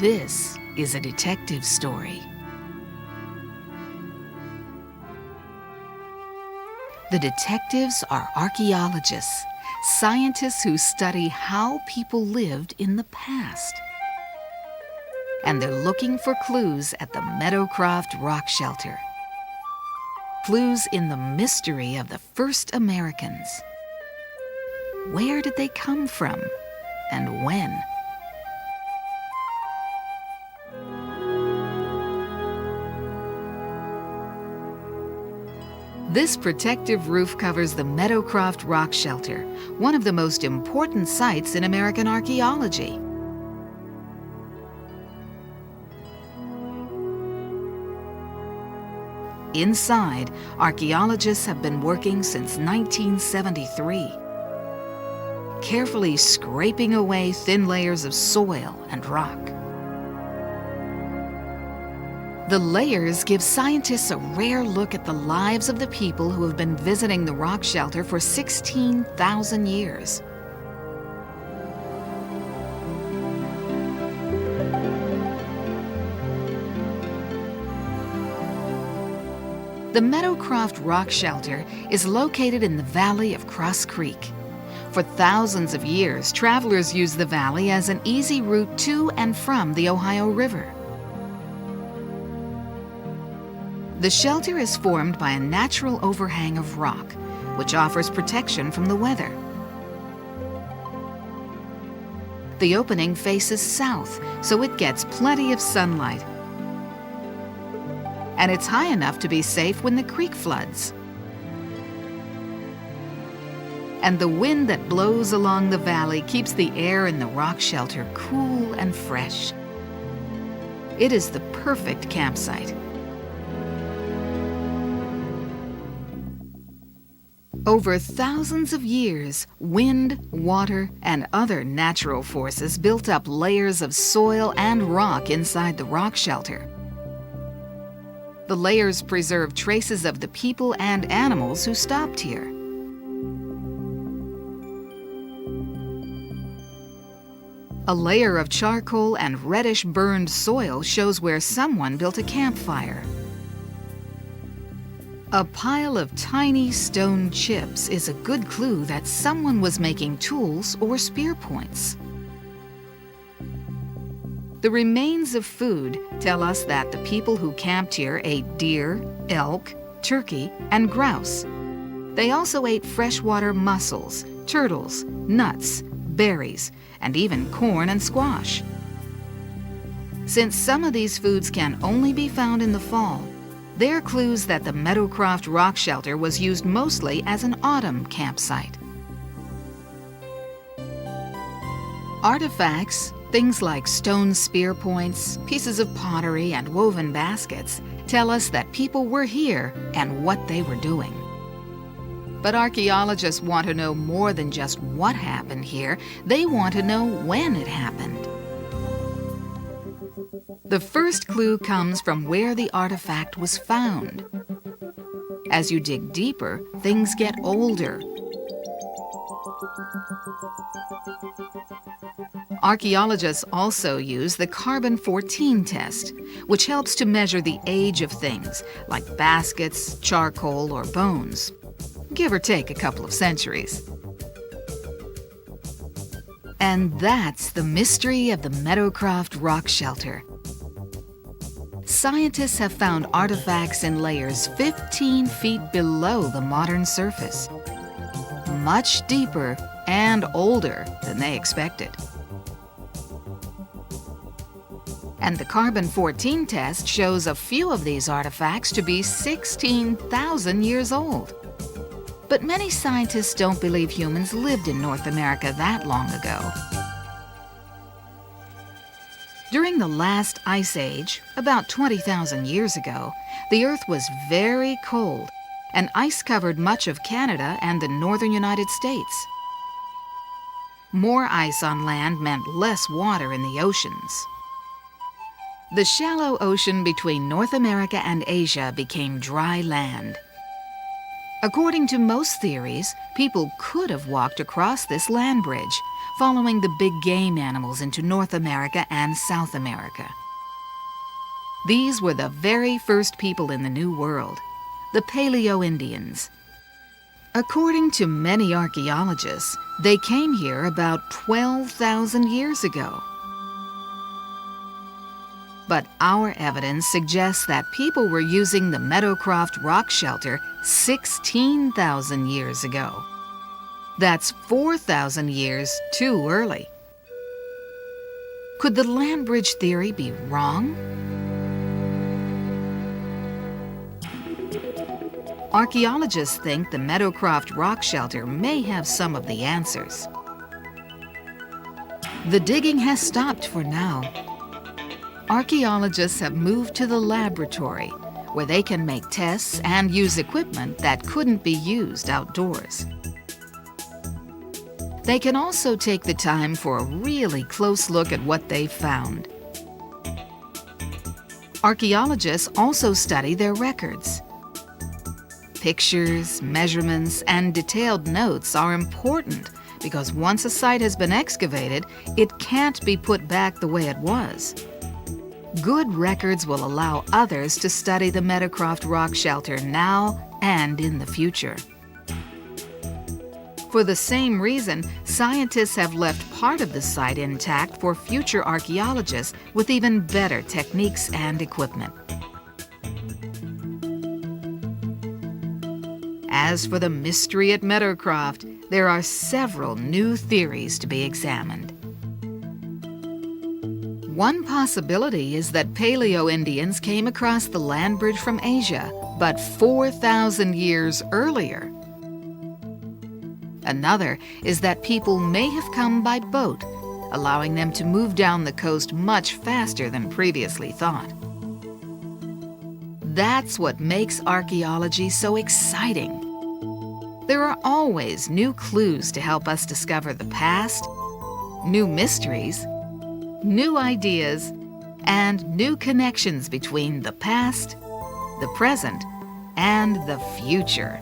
This is a detective story. The detectives are archaeologists, scientists who study how people lived in the past. And they're looking for clues at the MeadowCroft rock shelter. Clues in the mystery of the first Americans. Where did they come from, and when? This protective roof covers the MeadowCroft rock shelter, one of the most important sites in American archaeology. Inside, archaeologists have been working since 1973, carefully scraping away thin layers of soil and rock. The layers give scientists a rare look at the lives of the people who have been visiting the rock shelter for 16,000 years. The MeadowCroft rock shelter is located in the valley of Cross Creek. For thousands of years, travelers used the valley as an easy route to and from the Ohio River. The shelter is formed by a natural overhang of rock, which offers protection from the weather. The opening faces south, so it gets plenty of sunlight. And it's high enough to be safe when the creek floods. And the wind that blows along the valley keeps the air in the rock shelter cool and fresh. It is the perfect campsite. Over thousands of years, wind, water, and other natural forces built up layers of soil and rock inside the rock shelter. The layers preserve traces of the people and animals who stopped here. A layer of charcoal and reddish burned soil shows where someone built a campfire. A pile of tiny stone chips is a good clue that someone was making tools or spear points. The remains of food tell us that the people who camped here ate deer, elk, turkey, and grouse. They also ate freshwater mussels, turtles, nuts, berries, and even corn and squash. Since some of these foods can only be found in the fall, they're clues that the MeadowCroft rock shelter was used mostly as an autumn campsite. Artifacts, things like stone spear points, pieces of pottery, and woven baskets, tell us that people were here and what they were doing. But archaeologists want to know more than just what happened here. They want to know when it happened. The first clue comes from where the artifact was found. As you dig deeper, things get older. Archaeologists also use the carbon-14 test, which helps to measure the age of things, like baskets, charcoal, or bones, give or take a couple of centuries. And that's the mystery of the MeadowCroft rock shelter. Scientists have found artifacts in layers 15 feet below the modern surface, much deeper and older than they expected. And the carbon-14 test shows a few of these artifacts to be 16,000 years old. But many scientists don't believe humans lived in North America that long ago. During the last ice age, about 20,000 years ago, the Earth was very cold, and ice covered much of Canada and the northern United States. More ice on land meant less water in the oceans. The shallow ocean between North America and Asia became dry land. According to most theories, people could have walked across this land bridge, following the big game animals into North America and South America. These were the very first people in the New World, the Paleo-Indians. According to many archaeologists, they came here about 12,000 years ago. But our evidence suggests that people were using the MeadowCroft rock shelter 16,000 years ago. That's 4,000 years too early. Could the land bridge theory be wrong? Archaeologists think the MeadowCroft rock shelter may have some of the answers. The digging has stopped for now. Archaeologists have moved to the laboratory, where they can make tests and use equipment that couldn't be used outdoors. They can also take the time for a really close look at what they've found. Archaeologists also study their records. Pictures, measurements, and detailed notes are important because once a site has been excavated, it can't be put back the way it was. Good records will allow others to study the MeadowCroft rock shelter now and in the future. For the same reason, scientists have left part of the site intact for future archaeologists with even better techniques and equipment. As for the mystery at MeadowCroft, there are several new theories to be examined. One possibility is that Paleo-Indians came across the land bridge from Asia, but 4,000 years earlier. Another is that people may have come by boat, allowing them to move down the coast much faster than previously thought. That's what makes archaeology so exciting. There are always new clues to help us discover the past, new mysteries, new ideas, and new connections between the past, the present, and the future.